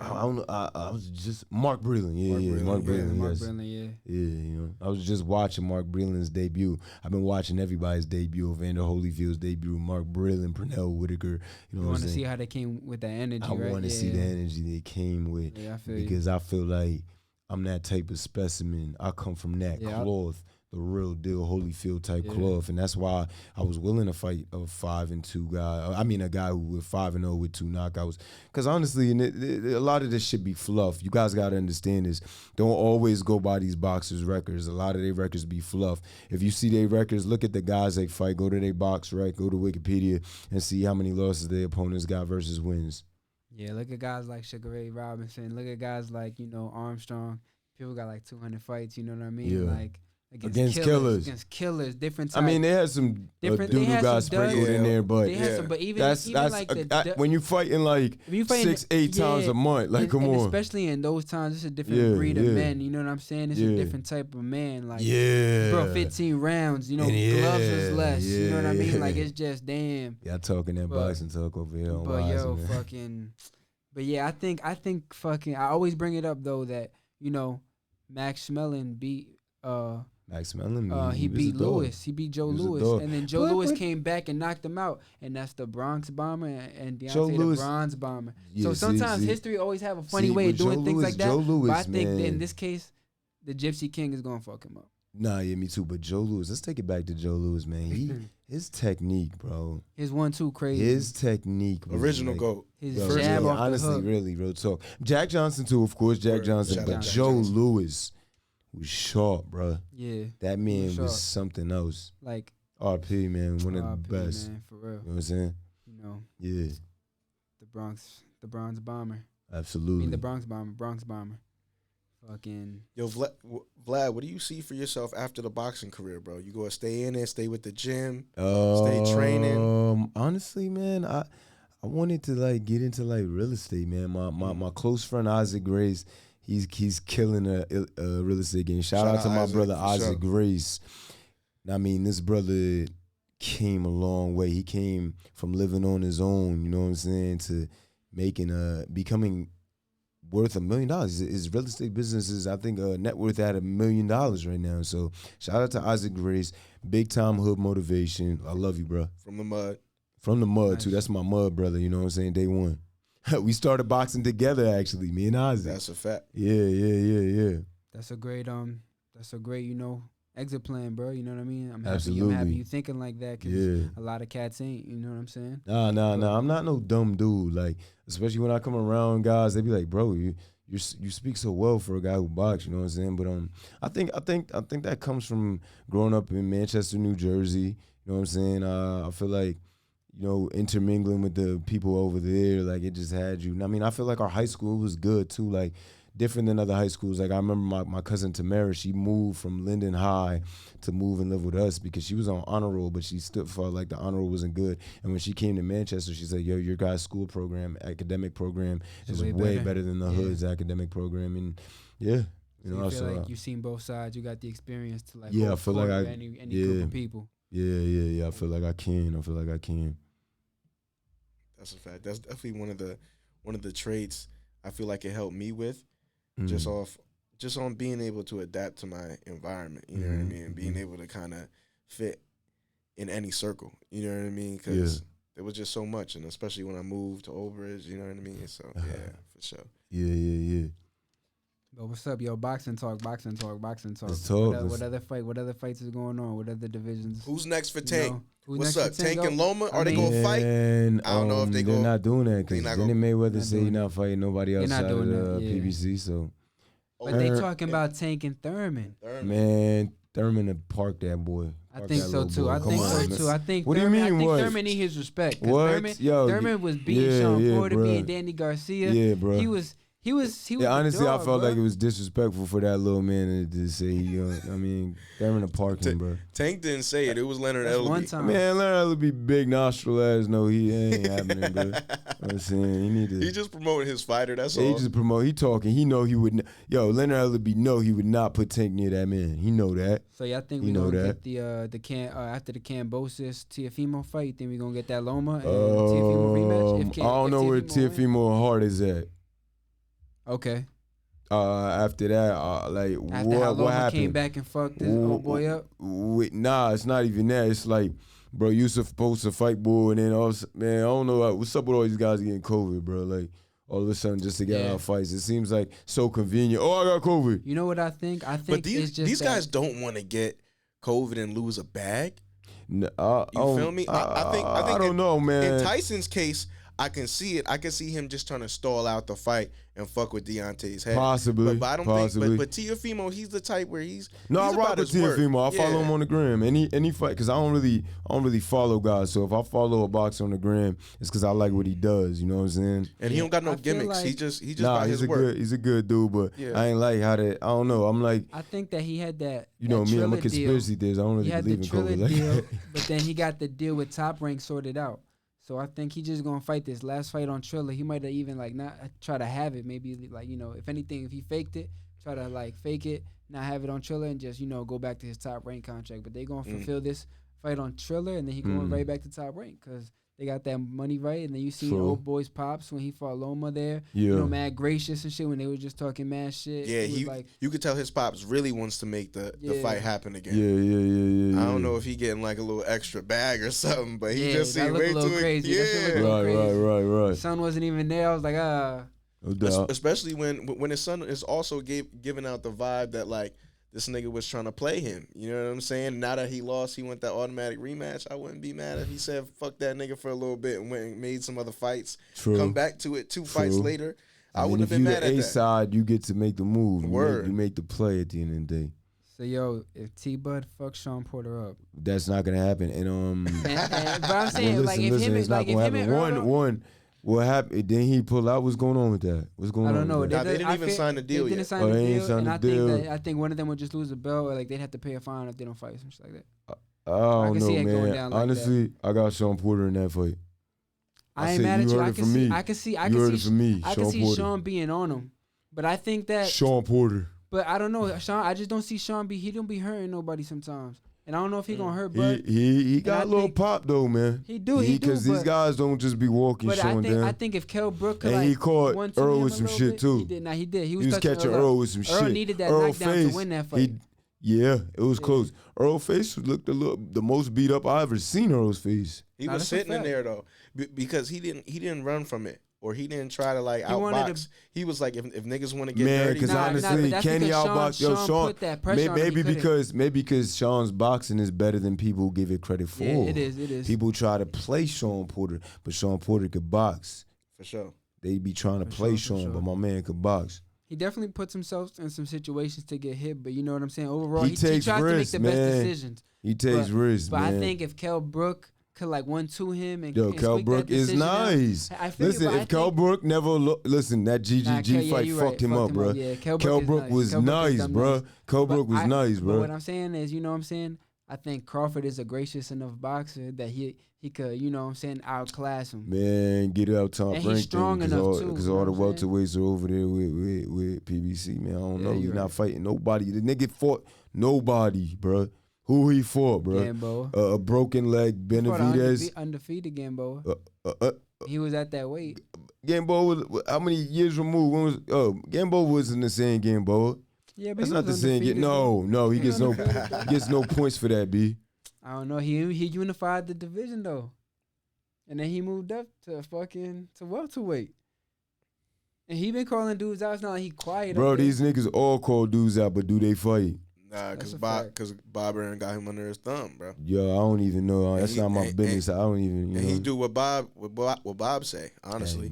S4: I
S2: don't know. I was just Mark Breland. Mark Breland. Yeah, you know, I was just watching Mark Breland's debut. I've been watching everybody's debut, Evander Holyfield's debut, Mark Breland, Pernell Whitaker. You
S3: want to see how they came with that energy, right?
S2: I want to see the energy they came with because I feel like I'm that type of specimen. I come from that cloth. The real deal Holyfield type cloth, and that's why I was willing to fight a 5-2 guy. I mean, a guy who was 5-0 with 2 knockouts. Because honestly, a lot of this should be fluff. You guys got to understand this. Don't always go by these boxers' records. A lot of their records be fluff. If you see their records, look at the guys they fight. Go to their box, right? Go to Wikipedia and see how many losses their opponents got versus wins.
S3: Yeah, look at guys like Sugar Ray Robinson. Look at guys like Armstrong. People got like 200 fights. You know what I mean?
S2: Yeah.
S3: Like.
S2: Against killers, different types. I mean, they had some different. They got sprinkled in there, but
S3: they had some, but even like
S2: when you fighting like 6-8 times a month, like come on.
S3: Especially in those times, it's a different breed of men. You know what I'm saying? It's a different type of man. Like bro, 15 rounds. You know, gloves is less. You know what I mean? Like it's just damn.
S2: Y'all talking that boxing talk over here.
S3: But yo, fucking. But yeah, I think fucking. I always bring it up though that Max Schmeling beat.
S2: Max Mellon,
S3: he beat Lewis. He beat Joe Lewis. And then Joe Lewis came back and knocked him out. And that's the Bronx Bomber and Deontay the Bronze Bomber. Yeah, so sometimes history always have a funny way of doing things like that. But I think that in this case, the Gypsy King is going to fuck him up.
S2: Nah, yeah, me too. But Joe Lewis, let's take it back to Joe Lewis, man. His technique, bro.
S3: His 1-2 crazy.
S2: His technique.
S4: Original GOAT.
S3: His jab off
S2: honestly,
S3: the hook.
S2: really, real talk. Jack Johnson too, of course. Jack Johnson. But Joe Lewis was sharp, bro.
S3: Yeah.
S2: That man was something else.
S3: Like
S2: RP, man, one of the best.
S3: Man, for real.
S2: You know what I'm saying? Yeah.
S3: The Bronze Bomber.
S2: Absolutely.
S3: I mean, the Bronx Bomber. Fucking.
S4: Yo, Vlad, what do you see for yourself after the boxing career, bro? You gonna stay in it, stay with the gym, stay training?
S2: Honestly, man, I wanted to like get into like real estate, man. My close friend Isaac Grace. He's killing a real estate game. Shout out to my brother Isaac Grace. I mean, this brother came a long way. He came from living on his own, you know what I'm saying, to becoming worth $1 million. His real estate business is, I think, net worth at $1 million right now. So shout out to Isaac Grace, big time hood motivation. I love you, bro.
S4: From the mud.
S2: From the mud too. That's my mud brother. You know what I'm saying? Day one. We started boxing together actually. Me and Isaac.
S4: That's a fact.
S2: Yeah.
S3: That's a great exit plan, bro. You know what I mean? I'm
S2: Absolutely.
S3: happy you thinking like that, because a lot of cats ain't. You know what I'm saying?
S2: Nah. I'm not no dumb dude. Like, especially when I come around guys, they be like, bro, you speak so well for a guy who boxes. You know what I'm saying? But I think that comes from growing up in Manchester, New Jersey. You know what I'm saying? I feel like, you know, intermingling with the people over there, like it just had you. I mean, I feel like our high school was good too. Like, different than other high schools. Like, I remember my cousin Tamara, she moved from Linden High to move and live with us because she was on honor roll, but she still felt like the honor roll wasn't good. And when she came to Manchester, she said, yo, your guys' school program, academic program is way better than the hood's academic program. And yeah.
S3: You feel like you've seen both sides. You got the experience to like
S2: I feel like
S3: any group of people.
S2: Yeah. I feel like I can.
S4: That's a fact. That's definitely one of the traits I feel like it helped me with. Just on being able to adapt to my environment, you know what I mean, and being able to kind of fit in any circle, you know what I mean, because there was just so much, and especially when I moved to Old Bridge, you know what I mean, so yeah, for sure.
S2: Yeah.
S3: But what's up, yo? Boxing talk.
S2: Let's talk.
S3: What other fights is going on? What other divisions?
S4: Who's next for Tank?
S3: What's
S4: up, Tank and Loma? Are they gonna fight? I don't know if
S2: they're not doing that because Danny Mayweather say he's not fighting nobody outside of the PBC. So,
S3: but they talking about Tank and Thurman.
S2: Man, Thurman to park that boy.
S3: I think so too. I think.
S2: What do you mean?
S3: I think Thurman need his respect.
S2: What?
S3: Thurman was beating Sean Porter, being Danny Garcia.
S2: Yeah, bro.
S3: He was.
S2: Yeah, honestly,
S3: dog,
S2: I felt
S3: bro.
S2: like it was disrespectful for that little man to say, I mean, Thurman to park him, bro.
S4: Tank didn't say it. It was Leonard
S3: That's
S4: Ellerbe.
S3: one time.
S2: Man, Leonard Ellerbe, big nostril ass. No, he ain't happening, bro. I'm saying he need to.
S4: He just promoted his fighter. That's all.
S2: He just promote. He talking. He know he would. Yo, Leonard Ellerbe know he would not put Tank near that man. He know that.
S3: So y'all think we gonna get after the Cambosis Tiafimo fight? You think we gonna get that Loma and Tiafimo rematch?
S2: I don't know where Tiafimo heart is at.
S3: Okay.
S2: After that, what happened?
S3: Came back and fucked this old boy up.
S2: Nah, it's not even that. It's like, bro, you supposed to fight, boy, and then man, I don't know what's up with all these guys getting COVID, bro. Like, all of a sudden, just to get out fights, it seems like so convenient. Oh, I got COVID.
S3: You know what I think? But
S4: these guys don't want to get COVID and lose a bag.
S2: No,
S4: you feel me? I think
S2: I don't know, man.
S4: In Tyson's case, I can see it. I can see him just trying to stall out the fight and fuck with Deontay's head.
S2: Possibly.
S4: But I don't think. But Tiafimo, he's the type where he's.
S2: No,
S4: he's
S2: I rock with Tiafimo. I follow him on the gram. Any fight, because I don't really follow guys. So if I follow a boxer on the gram, it's because I like what he does. You know what I'm saying?
S4: And he don't got no gimmicks. He just about his work.
S2: He's a good dude, but I ain't like how that. I don't know. I'm like.
S3: I think that he had that.
S2: You know me. I'm a conspiracy theorist. I don't really believe in COVID.
S3: Deal, but then he got the deal with Top Rank sorted out. So I think he just gonna fight this last fight on Triller. He might have even like not try to have it. Maybe like, you know, if anything, if he faked it, try to like fake it, not have it on Triller, and just, you know, go back to his Top Rank contract. But they gonna fulfill this fight on Triller, and then he going right back to Top Rank because they got that money right. And then you see old boys Pops when he fought Loma there.
S2: Yeah.
S3: You know, mad gracious and shit when they were just talking mad shit.
S4: Yeah, you could tell his Pops really wants to make the fight happen again.
S2: Yeah.
S4: I don't know if he getting like a little extra bag or something, but he just seemed way too
S3: crazy.
S2: Right.
S3: His son wasn't even there. I was like,
S2: No doubt.
S4: Especially when his son is also giving out the vibe that like this nigga was trying to play him. You know what I'm saying? Now that he lost, he went that automatic rematch. I wouldn't be mad if he said fuck that nigga for a little bit and went and made some other fights.
S2: True.
S4: Come back to it 2 fights later. I wouldn't have been mad at that.
S2: If you the A side, you get to make the move.
S4: Word.
S2: You make the play at the end of the day.
S3: So yo, if T-Bud fucks Sean Porter up,
S2: that's not gonna happen. And
S3: but I'm saying
S2: it's not gonna happen. One. What happened? Then he pull out. What's going on with that? What's going on?
S3: I don't know.
S4: They didn't even sign the deal yet.
S3: They didn't sign the deal. And I think one of them would just lose the belt, or like they'd have to pay a fine if they don't fight, something like that.
S2: I don't know, man.
S3: Like
S2: honestly, I got Sean Porter in that fight.
S3: I ain't mad at you. I can see
S2: Sean
S3: being on him, but I think that
S2: Sean Porter.
S3: But I don't know, Sean. I just don't see Sean he don't be hurting nobody sometimes. And I don't know if he gonna hurt Bud.
S2: He got a little pop though, man.
S3: He do.
S2: Because these guys don't just be walking, showing down.
S3: I think if Kell Brook could,
S2: and
S3: like,
S2: he caught Earl with some shit too.
S3: He did. Nah, he did.
S2: He was catching Earl with some shit.
S3: Earl needed that knockdown to win that fight.
S2: Yeah, it was close. Earl's face looked the most beat up I ever seen Earl's face.
S4: He was sitting in there though, because he didn't run from it. Or he didn't try to like outbox. He was like, if niggas want to get dirty,
S2: because honestly, can he outbox? Sean, maybe because Sean's boxing is better than people give it credit for.
S3: Yeah, it is.
S2: People try to play Sean Porter, but Sean Porter could box.
S4: For sure.
S2: They be trying to play Sean, but my man could box.
S3: He definitely puts himself in some situations to get hit, but you know what I'm saying? Overall, he
S2: takes
S3: tries
S2: risks,
S3: to make the best decisions.
S2: He takes risks,
S3: but
S2: man.
S3: I think if Kell Brook could like 1-2 him and
S2: Kell Brook is nice. Listen, if Kell Brook never that GGG fight fucked him up, bro.
S3: Yeah,
S2: Kell Brook was nice, bro. Kell Brook was nice, bro.
S3: But what I'm saying is, you know what I'm saying? I think Crawford is a gracious enough boxer that he could, you know what I'm saying, outclass him.
S2: Man, get out Tom Frank.
S3: He's strong enough too.
S2: Because all the welterweights are over there with PBC, man. I don't know. He's not fighting nobody. The nigga fought nobody, bro. Who he fought, bro?
S3: Gamboa.
S2: A broken leg, Benavidez.
S3: Undefeated Gamboa. He was at that weight.
S2: Gamboa was how many years removed? Gamboa wasn't the same Gamboa.
S3: Yeah, but
S2: that's not the same. No, he gets no points for that, B.
S3: I don't know. He unified the division though, and then he moved up to welterweight. And he been calling dudes out. It's not like he quiet.
S2: Bro, these niggas all call dudes out, but do they fight?
S4: Nah, because Bob Aaron got him under his thumb, bro.
S2: Yo, I don't even know. That's not my business. I don't even. You know.
S4: He do what Bob say. Honestly,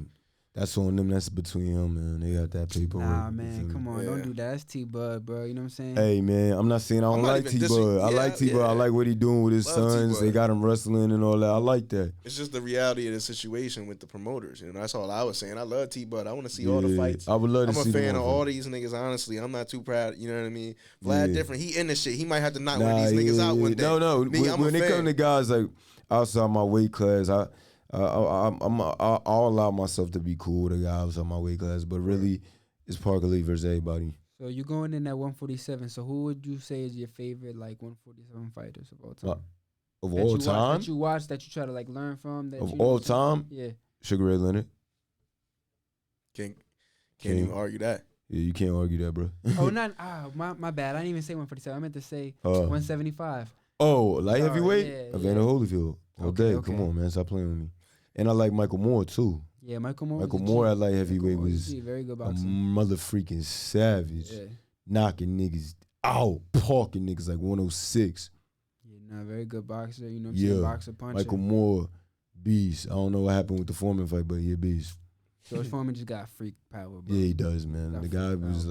S2: that's on them. That's between him, man. They got that paperwork.
S3: Nah, man, come on, don't do that. That's T-Bud, bro. You know what I'm saying?
S2: Hey, man, I'm not saying I don't like T-Bud. I like T-Bud. I like what he doing with his sons. T-Bud. They got him wrestling and all that. I like that.
S4: It's just the reality of the situation with the promoters. You know, that's all I was saying. I love T-Bud. I want to see all the fights.
S2: I would love to see.
S4: I'm a fan of all these niggas. Honestly, I'm not too proud. You know what I mean? Vlad different. He in the shit. He might have to knock one of these niggas out one day.
S2: No. When it come to guys like outside my weight class, I'll allow myself to be cool with the guys on my weight class, but really, it's Parker Lee versus everybody.
S3: So you're going in at 147. So who would you say is your favorite 147 fighters of all time?
S2: Of all time?
S3: That you watch, that you try to learn from.
S2: Of all time?
S3: Yeah.
S2: Sugar Ray Leonard.
S4: Can't even argue that.
S2: Yeah, you can't argue that, bro.
S3: My bad. I didn't even say 147. I meant to say 175.
S2: Oh, light heavyweight?
S3: Yeah,
S2: Evander Holyfield. Okay. Come on, man. Stop playing with me. And I like Michael Moore, too.
S3: Yeah, Michael Moore.
S2: Michael Moore at light heavyweight was
S3: very good
S2: a
S3: boxer.
S2: mother freaking savage.
S3: Yeah.
S2: Knocking niggas out, parking niggas like 106.
S3: Yeah, very good boxer. You know what I'm saying? Boxer, puncher.
S2: Michael Moore, beast. I don't know what happened with the Foreman fight, but he a beast.
S3: George Foreman just got freak power, bro.
S2: Yeah, he does, man. The guy was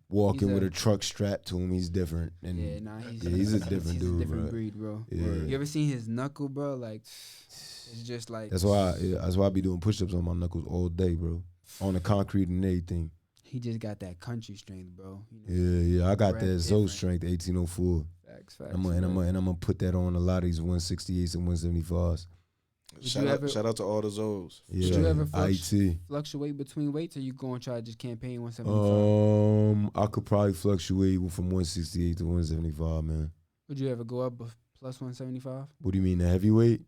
S2: walking with a truck strapped to him. He's different. And he's a different dude,
S3: He's a different
S2: bro.
S3: breed, bro.
S2: Yeah.
S3: You ever seen his knuckle, bro? It's just like...
S2: That's why I be doing push-ups on my knuckles all day, bro. On the concrete and everything.
S3: He just got that country strength, bro.
S2: Yeah. I got that Zoe strength, 1804.
S3: Facts.
S2: I'm gonna put that on a lot of these 168s and 175s.
S4: Shout out to all the Zoes.
S2: Yeah.
S3: Would you ever fluctuate between weights, or you go and try to just campaign 175?
S2: I could probably fluctuate from 168 to 175, man.
S3: Would you ever go up plus 175?
S2: What do you mean, the heavyweight?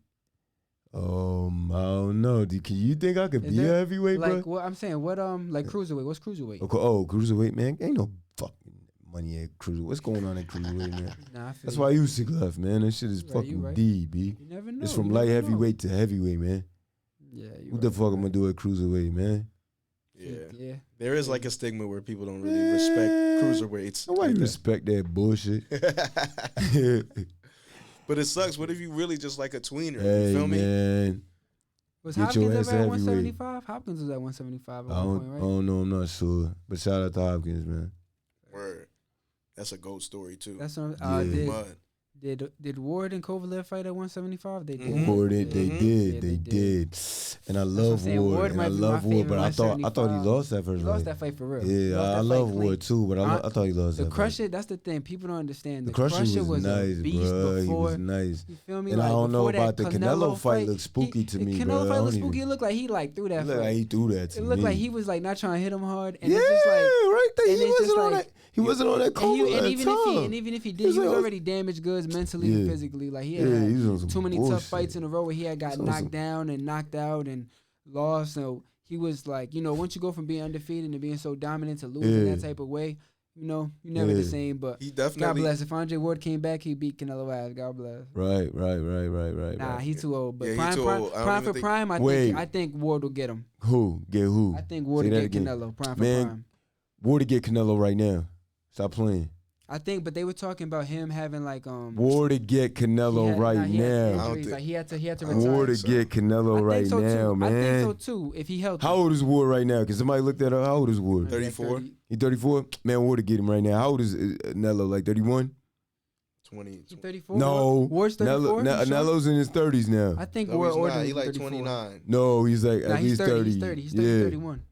S2: I don't know. Can you think I could be a heavyweight, bro?
S3: What I'm saying, cruiserweight? What's cruiserweight?
S2: Cruiserweight, man. Ain't no fucking money at cruiserweight. What's going on at cruiserweight, man? That's why Usyk left, man. That shit is fucking D, B.
S3: You never know.
S2: It's from light heavyweight to heavyweight, man.
S3: Yeah.
S2: What the fuck am I gonna do at cruiserweight, man?
S4: Yeah. There is a stigma where people don't really respect cruiserweights.
S2: Nobody respect that bullshit.
S4: But it sucks. What if you really just like a tweener?
S2: Hey,
S4: you feel me?
S2: Man.
S3: Was Hopkins ever at 175? Hopkins was at 175 at one point, right?
S2: I don't know. I'm not sure. But shout out to Hopkins, man.
S4: Word. That's a GOAT story, too.
S3: That's what Did Ward and Kovalev fight at 175? They did.
S2: They did. And I love Ward. But I thought he lost that first fight.
S3: He lost that fight for real.
S2: Yeah, I love Ward too, but I thought he lost that fight.
S3: The Crusher, that's the thing. People don't understand.
S2: The Crusher was nice,
S3: a beast
S2: bro.
S3: before.
S2: He was nice.
S3: You feel me?
S2: And I don't know about the Canelo fight. Looked spooky to me, bro.
S3: The Canelo fight looked spooky. It looked like he threw that fight.
S2: Like he threw that to me.
S3: It looked like he was not trying to hit him hard. And
S2: yeah,
S3: it's just
S2: right there. He wasn't on that coma
S3: and
S2: that
S3: even
S2: time.
S3: if he did, he was already damaged goods mentally and physically. Like he had too many tough fights in a row where he had got knocked down and knocked out and lost. So he was like, once you go from being undefeated and being so dominant to losing that type of way, you're never the same. But
S4: he definitely,
S3: God bless. If Andre Ward came back, he beat Canelo ass. God bless.
S2: Right.
S3: Nah, he's too old. But
S4: old.
S3: prime, I think Ward will get him.
S2: Who? Get who?
S3: I think Ward will get Canelo. Prime for prime.
S2: Ward to get Canelo right now. Stop playing.
S3: I think, but they were talking about him having like
S2: Ward to get Canelo right now.
S3: Like he had to retire.
S2: Ward to get Canelo right now, man.
S3: I think so too. If he healthy.
S2: How old is Ward right now? Because somebody looked at her. How old is Ward?
S4: 34.
S2: He 34? Man, Ward to get him right now. How old is Nello? Like 31?
S4: 20.
S3: 34?
S2: No.
S3: Ward's 34?
S2: Nello's in his 30s now.
S3: I think
S4: Ward
S3: he's
S4: he like
S3: 34.
S4: 29.
S2: No, he's like at least 30.
S3: He's 30. He's 31.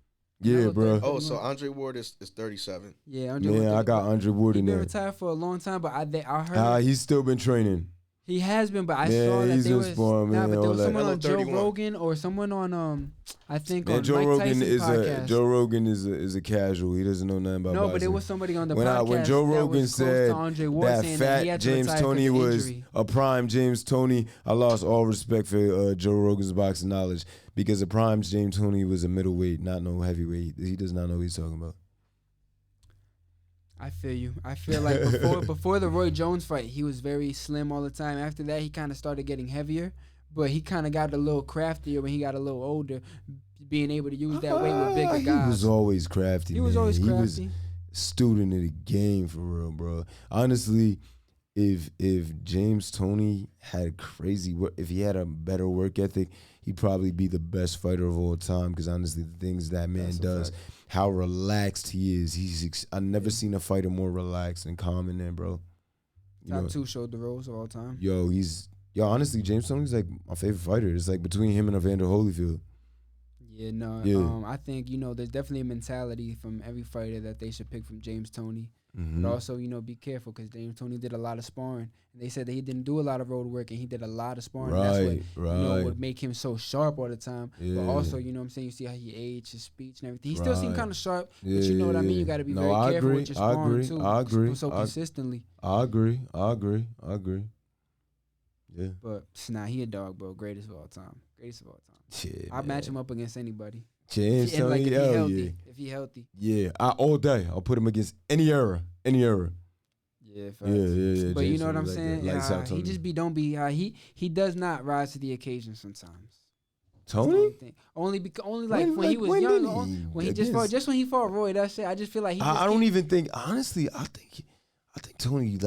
S2: Yeah, bro.
S4: Oh, so Andre Ward is 37.
S3: Yeah, Andre Ward.
S2: I got Andre Ward in there.
S3: He's been retired for a long time, but I heard
S2: he's still been training.
S3: He has been, but I saw that there was someone on Joe Rogan or someone on I think on
S2: Joe
S3: Mike
S2: Rogan
S3: Tyson's podcast.
S2: Joe Rogan is a casual. He doesn't know nothing about boxing.
S3: But there was somebody on the podcast
S2: when Joe Rogan said
S3: that
S2: fat James Toney was a prime James Toney, I lost all respect for Joe Rogan's boxing knowledge because a prime James Toney was a middleweight, not no heavyweight. He does not know what he's talking about.
S3: I feel you. I feel like before the Roy Jones fight, he was very slim all the time. After that, he kind of started getting heavier, but he kind of got a little craftier when he got a little older, being able to use that weight with bigger guys.
S2: He was always crafty.
S3: He was always crafty.
S2: He was a student of the game for real, bro. Honestly, if James Toney had crazy work, if he had a better work ethic, he'd probably be the best fighter of all time. Because honestly, the things that man does. How relaxed he is. I've never seen a fighter more relaxed and calm than that, bro.
S3: Top 2 showed the roles of all time.
S2: Honestly, James Toney's like my favorite fighter. It's like between him and Evander Holyfield.
S3: I think, there's definitely a mentality from every fighter that they should pick from James Toney.
S2: Mm-hmm.
S3: But also, be careful because James Toney did a lot of sparring. And they said that he didn't do a lot of road work and he did a lot of sparring.
S2: Right,
S3: that's what would make him so sharp all the time. Yeah. But also, you know what I'm saying, you see how he aged, his speech and everything. He still seemed kind of sharp, but you know what I mean? You got to be very careful with your sparring too.
S2: I agree.
S3: So consistently.
S2: I agree. Yeah.
S3: But, he a dog, bro. Greatest of all time.
S2: Yeah,
S3: I'd match him up against anybody.
S2: James Toney,
S3: if he healthy.
S2: Yeah, all day. I'll put him against any era.
S3: Yeah, facts.
S2: Yeah.
S3: But
S2: James
S3: you know what I'm saying?
S2: He
S3: just he does not rise to the occasion sometimes.
S2: Tony?
S3: Only when he was young. When he fought Roy, that's it. I just feel like
S2: I don't even think, honestly, I think Tony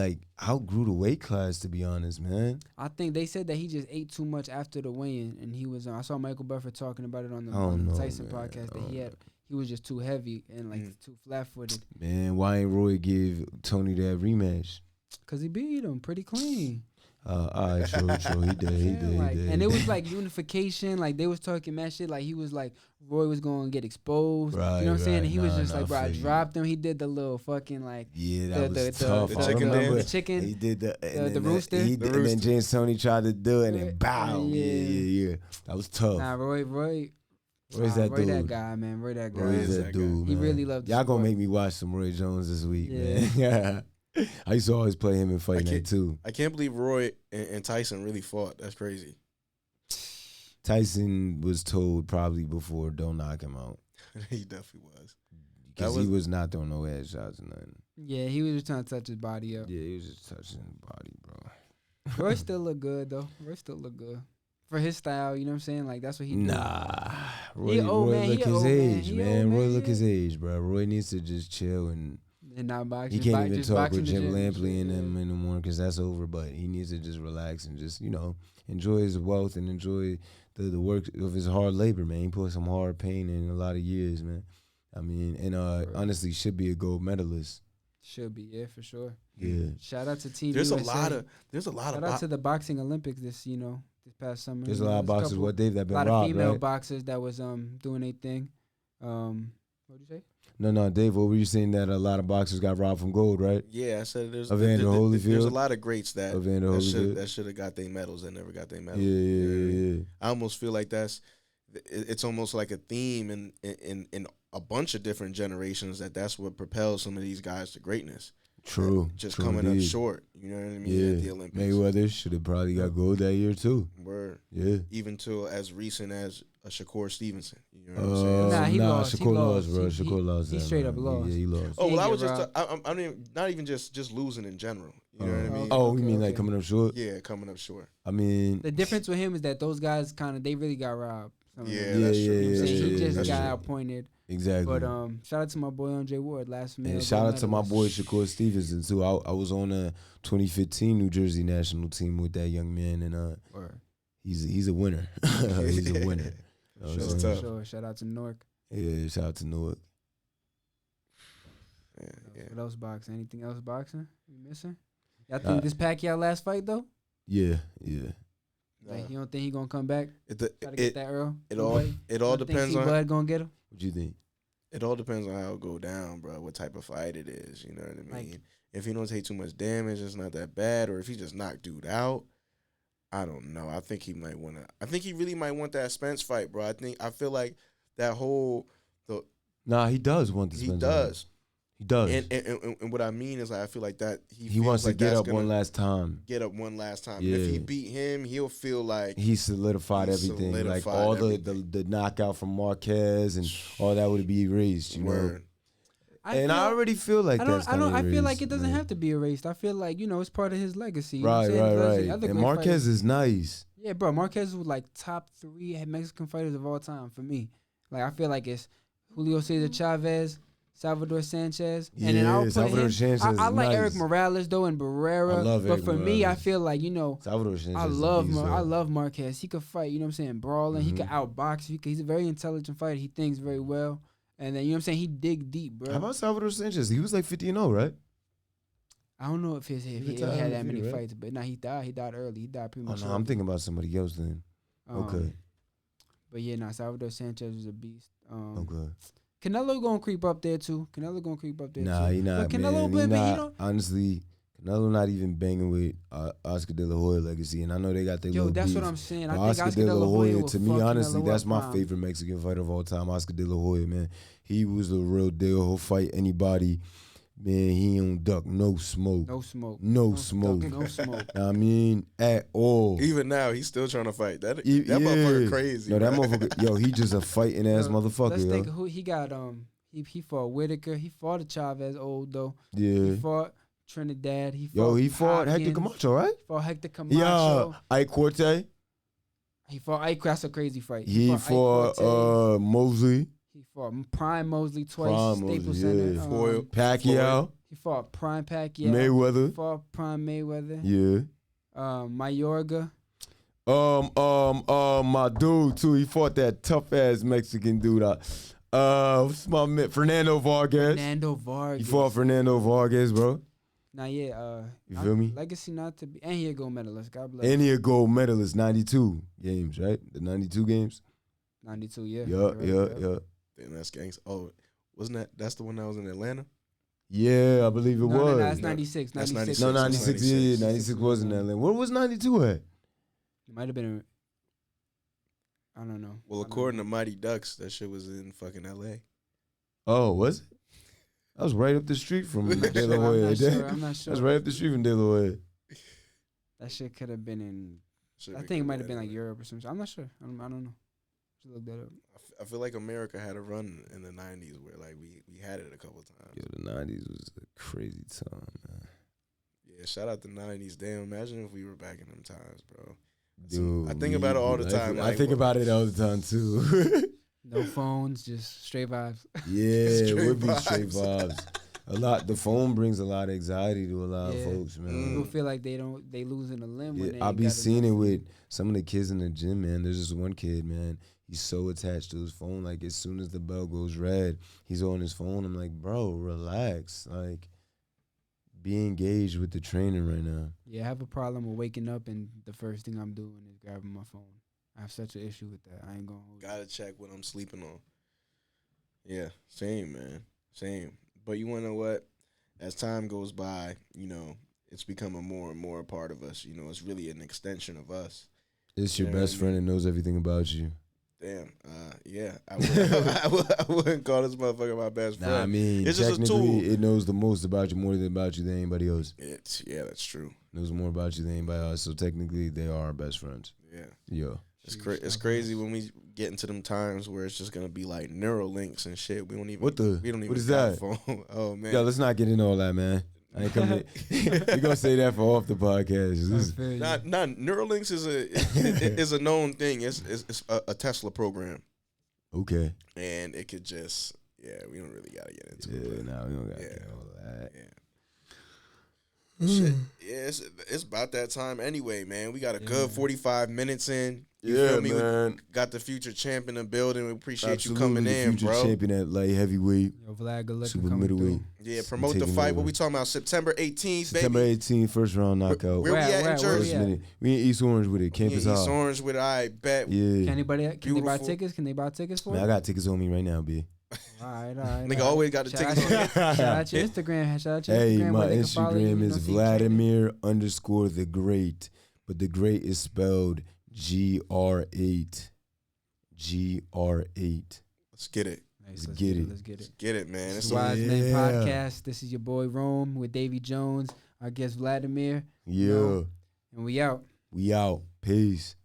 S2: outgrew the weight class, to be honest, man.
S3: I think they said that he just ate too much after the weigh-in, and he was. I saw Michael Buffer talking about it on the Tyson podcast that he was just too heavy and too flat-footed.
S2: Man, why ain't Roy give Tony that rematch?
S3: Cause he beat him pretty clean.
S2: All right, true. He did.
S3: And it was like unification. Like they was talking mad shit. Like he was like Roy was gonna get exposed.
S2: Right,
S3: you know what I'm saying? And he was just like, bro, I
S2: figure.
S3: dropped him. He did the little fucking
S2: that was tough.
S4: The chicken dance.
S3: The chicken.
S2: He did
S3: the rooster.
S2: And then James Toney tried to do it and then bow. Yeah. That was tough.
S3: Nah, Roy's
S2: that dude?
S3: That guy, man. Roy that guy.
S2: Roy's that dude, man.
S3: He really loved the
S2: Y'all
S3: sport.
S2: gonna make me watch some Roy Jones this week, man. I used to always play him in Fight Night too.
S4: I can't believe Roy and Tyson really fought. That's crazy.
S2: Tyson was told probably before, don't knock him out.
S4: He definitely was.
S2: Because he was not throwing no headshots or nothing.
S3: Yeah, he was just trying to touch his body up.
S2: Yeah, he was just touching his body, bro.
S3: Roy still look good, though. Roy still look good. For his style, you know what I'm saying? Like, that's what he do.
S2: Nah. Roy
S3: look
S2: his age, man. Roy look his age, bro. Roy needs to just chill and
S3: not box.
S2: He can't even talk with Jim Lampley and them in the morning because that's over. But he needs to just relax and just, enjoy his wealth and enjoy the work of his hard labor, man. He put some hard pain in a lot of years, man. I mean, and honestly, should be a gold medalist.
S3: Should be, yeah, for sure.
S2: Yeah.
S3: Shout out to Team
S4: There's
S3: USA.
S4: Shout
S3: out to the boxing Olympics this past summer.
S2: There's a lot of boxers. What they've been robbed,
S3: a lot of female
S2: right?
S3: boxers that was doing their thing. What'd you say?
S2: No, Dave. What were you saying that a lot of boxers got robbed from gold, right?
S4: Yeah, I said there's
S2: Evander Holyfield.
S4: There's a lot of greats that
S2: Holyfield.
S4: should have got their medals that never got their medals.
S2: Yeah.
S4: I almost feel like it's almost like a theme in a bunch of different generations that's what propels some of these guys to greatness.
S2: True.
S4: Just
S2: true
S4: coming
S2: indeed.
S4: up short, you know what I mean?
S2: Yeah.
S4: At the Olympics.
S2: Mayweather should have probably got gold that year too.
S4: Word.
S2: Yeah.
S4: Even to as recent as Shakur Stevenson. You know what I'm saying?
S3: Nah, he lost.
S2: Shakur lost, bro.
S3: He-
S2: Shakur lost.
S3: he
S2: that,
S3: straight
S2: man.
S3: up lost.
S2: Yeah, he lost.
S4: Oh, well,
S3: Can't
S4: I
S3: get
S4: was just,
S3: robbed.
S4: I mean, not even just losing in general. You know what I mean?
S2: Oh, you
S3: Okay,
S2: mean like
S3: okay.
S2: coming up short?
S4: Yeah, coming up short.
S2: I mean,
S3: The difference with him is that those guys they really got robbed. Some of them.
S4: That's
S2: Yeah,
S4: true.
S2: yeah,
S3: You know what I'm saying? He
S2: yeah,
S3: just
S2: that's
S3: got
S2: true.
S3: outpointed.
S2: exactly.
S3: But shout out to my boy Andre Ward, last male.
S2: And shout
S3: gold
S2: out to my boy
S3: medalist.
S2: Shakur Stevenson too. I was on a 2015 New Jersey national team with that young man, and
S3: Word.
S2: he's a winner. He's a winner. You know what I'm
S4: It's
S2: saying?
S4: tough.
S3: Sure. Shout out to Newark.
S2: Yeah, shout out to Newark.
S4: Yeah.
S3: What else boxing? Anything else boxing? You missing? Y'all think this Pacquiao last fight though?
S2: Yeah.
S3: Like, you don't think he gonna come back? Try to get
S4: It
S3: that Earl?
S4: it all depends on
S3: Bud gonna get him.
S2: What you think?
S4: it all depends on how it go down, bro. What type of fight it is, you know what I mean?
S3: Like-
S4: If he don't take too much damage, it's not that bad. Or if he just knocked dude out, I don't know. I think he might want to. I think he really might want that Spence fight, bro. I feel like that whole
S2: Nah, he does want this.
S4: he does.
S2: He does.
S4: And what I mean is, like, I feel like that
S2: he
S4: feels
S2: wants
S4: like
S2: to get
S4: that's
S2: up
S4: gonna
S2: one last time.
S4: Get up one last time.
S2: Yeah.
S4: And if he beat him, he'll feel like
S2: He solidified
S4: He
S2: everything. Like
S4: solidified
S2: all
S4: everything.
S2: the knockout from Marquez and all that would be erased, you know.
S4: word.
S2: And I already feel like that's
S3: I
S2: gonna
S3: feel like
S2: erase,
S3: it doesn't
S2: man.
S3: have to be erased. I feel like, it's part of his legacy. You know
S2: Right,
S3: what I'm saying? There's
S2: right.
S3: other
S2: And
S3: great
S2: Marquez
S3: fighters.
S2: is nice.
S3: Yeah, bro. Marquez was like top 3 Mexican fighters of all time for me. Like, I feel like it's Julio Cesar Chavez, Salvador Sanchez, and then I'll put
S2: Salvador
S3: him.
S2: Sanchez
S3: I
S2: is
S3: like
S2: nice.
S3: Eric Morales though and Barrera.
S2: I love
S3: but
S2: Eric
S3: for me, I
S2: Morales.
S3: feel like
S2: Salvador Sanchez.
S3: I
S2: is a
S3: love
S2: beast, though.
S3: I love Marquez. He could fight. You know what I'm saying? Brawling. He could
S2: Mm-hmm.
S3: outbox. He's a very intelligent fighter. He thinks very well. And then, you know what I'm saying? He dig deep, bro.
S2: How about Salvador Sanchez? He was like 50-0, right?
S3: I don't know if he
S2: retired
S3: had that
S2: early,
S3: many
S2: right?
S3: fights, but he died. He died early. He died
S2: Oh
S3: prematurely.
S2: no, I'm thinking about somebody else then. Okay.
S3: But yeah, Salvador Sanchez was a beast.
S2: Okay.
S3: Canelo gonna creep up there too.
S2: Nah, he not.
S3: But Canelo,
S2: man, he
S3: but,
S2: not. Honestly, Canelo not even banging with Oscar De La Hoya legacy, and I know they got their little
S3: that's
S2: beef.
S3: what I'm saying.
S2: But
S3: I think Oscar De La Hoya will
S2: to me,
S3: fuck
S2: honestly,
S3: Canelo
S2: that's
S3: up
S2: my
S3: prime.
S2: favorite Mexican fighter of all time. Oscar De La Hoya, man, he was the real deal. He'll fight anybody. Man, he don't duck no smoke.
S3: No smoke.
S2: No
S3: No
S2: smoke.
S3: No smoke.
S2: I mean, at all.
S4: Even now, he's still trying to fight. That
S2: Yeah.
S4: motherfucker crazy.
S2: No, that
S4: bro.
S2: motherfucker. Yo, he just a fighting ass
S3: Let's
S2: motherfucker.
S3: think
S2: Yo.
S3: of who he got. He fought Whitaker. He fought Chavez old though.
S2: Yeah.
S3: He fought Trinidad. He
S2: fought Hector
S3: Hopkins.
S2: Camacho, right?
S3: He fought Hector Camacho.
S2: Yeah. Ike Corte.
S3: He fought Ike. That's a crazy fight.
S2: He
S3: Ike
S2: fought
S3: Cortez.
S2: Mosley.
S3: He fought Prime Mosley twice.
S2: Prime
S3: Staples
S2: Mosley,
S3: Center.
S2: yeah.
S4: Floyd.
S2: Pacquiao.
S3: He fought Prime Pacquiao. He
S2: Mayweather.
S3: fought Prime Mayweather.
S2: Yeah.
S3: Mayorga.
S2: My dude too. He fought that tough ass Mexican dude. What's my man? Fernando Vargas.
S3: Fernando Vargas.
S2: He fought Fernando Vargas, bro.
S3: Nah, yeah.
S2: You feel me?
S3: Legacy not to be. And he a gold medalist. God bless.
S2: And he a gold medalist, 92 games, right? The 92 games.
S3: 92, yeah.
S2: Yeah.
S4: Damn, that's gangs. Oh, that's the one that was in Atlanta?
S2: Yeah, I believe it was.
S3: No, that's 96.
S4: That's
S3: 96.
S2: No,
S4: 96.
S2: 96. Yeah, 96 was in Atlanta. Where was 92 at?
S3: It might have been I don't know.
S4: Well, according to Mighty Ducks, that shit was in fucking L.A.
S2: Oh, was it? That was right up the street from
S3: I'm not
S2: De La
S3: sure,
S2: Hoya.
S3: I'm not sure.
S2: That's right up the street from De La Hoya.
S3: That shit could have been in.
S4: Should
S3: I
S4: be
S3: think it
S4: good,
S3: might have been like
S4: man.
S3: Europe or something. I'm not sure. I don't know. Should look that up.
S4: I feel like America had a run in the 90s where like we had it a couple times.
S2: Yo, the 90s was a crazy time, man.
S4: Yeah, shout out the 90s. Damn, imagine if we were back in them times, bro.
S2: Dude,
S4: I think about it all the time.
S2: I
S4: like,
S2: think
S4: what-
S2: about it all the time too.
S3: No phones, just straight vibes.
S2: Yeah, it
S4: Straight
S2: would be straight
S4: vibes.
S2: vibes. The phone brings a lot of anxiety to a lot
S3: Yeah.
S2: of folks, man.
S3: People feel like they losing a limb when they
S2: Yeah, I
S3: ain't
S2: be
S3: got
S2: seeing it
S3: enough
S2: with
S3: food.
S2: some of the kids in the gym, man. There's this one kid, man. He's so attached to his phone. Like, as soon as the bell goes red, he's on his phone. I'm like, bro, relax. Like, be engaged with the training right now.
S3: Yeah, I have a problem with waking up and the first thing I'm doing is grabbing my phone. I have such an issue with that. I ain't gonna hold you.
S4: Gotta check what I'm sleeping on. Yeah, same, man. Same. But you wanna know what? As time goes by, it's becoming more and more a part of us. It's really an extension of us.
S2: It's your
S4: Yeah,
S2: best
S4: I
S2: friend
S4: mean-
S2: that knows everything about you.
S4: Damn. Yeah. I wouldn't call this motherfucker my best friend.
S2: Nah, I mean,
S4: it's just a tool.
S2: It knows the most about you, more than about you than anybody else.
S4: Yeah, that's true.
S2: Knows more about you than anybody else. So technically, they are our best friends.
S4: Yeah.
S2: Yeah.
S4: It's crazy when we get into them times where it's just gonna be like neural links and shit. We don't even.
S2: What is that?
S4: Phone. Oh man.
S2: Yo, let's not get into all that, man. I ain't coming. We're gonna say that for off the podcast.
S4: Not Neuralinks is a known thing. It's a Tesla program.
S2: Okay.
S4: And it could just we don't really gotta get into it.
S2: Yeah, no, we don't gotta get all that.
S4: Yeah. Shit. Yeah, it's about that time anyway, man. We got a good 45 minutes in. You feel me?
S2: Man.
S4: We got the future champ in the building. We appreciate you coming in,
S2: future
S4: bro.
S2: Champion at light heavyweight.
S3: Yo, Vlad, good looking.
S2: Super middleweight.
S4: Yeah, promote the fight. What we talking about? September 18th,
S2: September
S4: baby.
S2: 18th, first round knockout.
S4: Where we at in Jersey?
S2: We in East Orange with it. Campus High.
S4: East Orange with it. I bet.
S2: Yeah.
S3: Can they buy tickets? Can they buy tickets for it?
S2: Man, I got tickets on me right now, B.
S3: All right.
S4: Nigga always got the tickets on.
S3: Shout out your Instagram.
S2: Hey, my
S3: where
S2: Instagram is Vladimir_the_great, but the great is spelled GR8. GR8.
S4: Let's get it.
S3: Nice,
S2: let's get it.
S3: Let's get it.
S4: Get it, man.
S3: This is Wisemen Podcast. This is your boy Rome with Davy Jones. Our guest Vladimir.
S2: Yeah.
S3: And we out.
S2: We out. Peace.